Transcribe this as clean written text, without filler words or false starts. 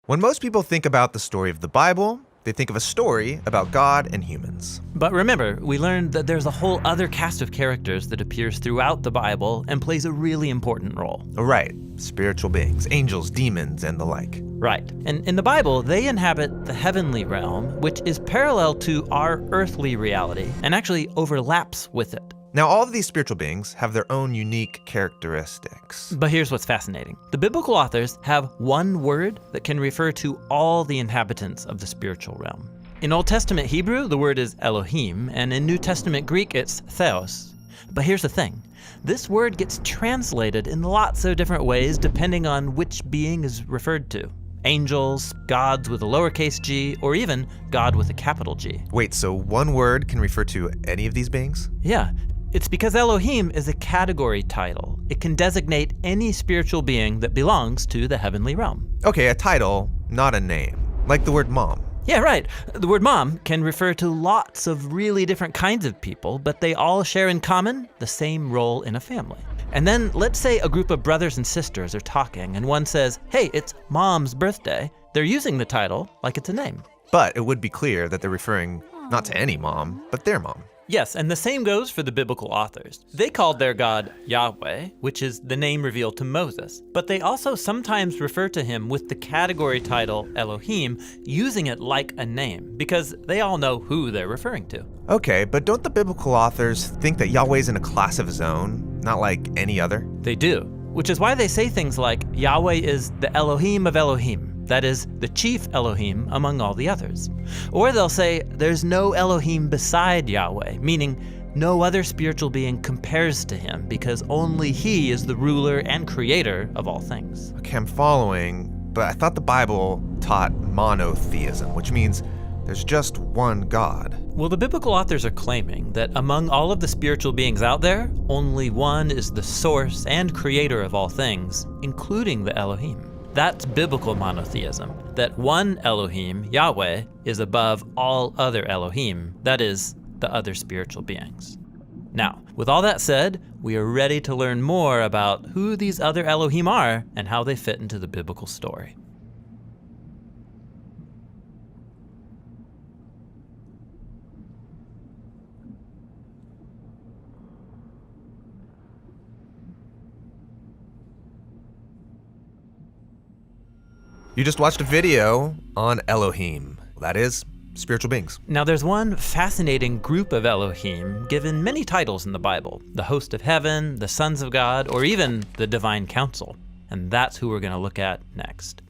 When most people think about the story of the Bible, they think of a story about God and humans. But remember, we learned that there's a whole other cast of characters that appears throughout the Bible and plays a really important role. Right, spiritual beings, angels, demons, and the like. Right, and in the Bible, they inhabit the heavenly realm, which is parallel to our earthly reality and actually overlaps with it. Now, all of these spiritual beings have their own unique characteristics. But here's what's fascinating. The biblical authors have one word that can refer to all the inhabitants of the spiritual realm. In Old Testament Hebrew, the word is Elohim, and in New Testament Greek, it's Theos. But here's the thing. This word gets translated in lots of different ways depending on which being is referred to. Angels, gods with a lowercase g, or even God with a capital G. Wait, so one word can refer to any of these beings? Yeah. It's because Elohim is a category title. It can designate any spiritual being that belongs to the heavenly realm. Okay, a title, not a name. Like the word mom. Yeah, right. The word mom can refer to lots of really different kinds of people, but they all share in common the same role in a family. And then let's say a group of brothers and sisters are talking and one says, hey, it's mom's birthday. They're using the title like it's a name. But it would be clear that they're referring not to any mom, but their mom. Yes, and the same goes for the biblical authors. They called their God Yahweh, which is the name revealed to Moses, but they also sometimes refer to him with the category title Elohim, using it like a name, because they all know who they're referring to. Okay, but don't the biblical authors think that Yahweh's in a class of his own, not like any other? They do, which is why they say things like Yahweh is the Elohim of Elohim. That is, the chief Elohim among all the others. Or they'll say, there's no Elohim beside Yahweh, meaning no other spiritual being compares to him because only he is the ruler and creator of all things. Okay, I'm following, but I thought the Bible taught monotheism, which means there's just one God. Well, the biblical authors are claiming that among all of the spiritual beings out there, only one is the source and creator of all things, including the Elohim. That's biblical monotheism, that one Elohim, Yahweh, is above all other Elohim, that is, the other spiritual beings. Now, with all that said, we are ready to learn more about who these other Elohim are and how they fit into the biblical story. You just watched a video on Elohim, that is, spiritual beings. Now there's one fascinating group of Elohim given many titles in the Bible: the host of heaven, the sons of God, or even the divine council. And that's who we're going to look at next.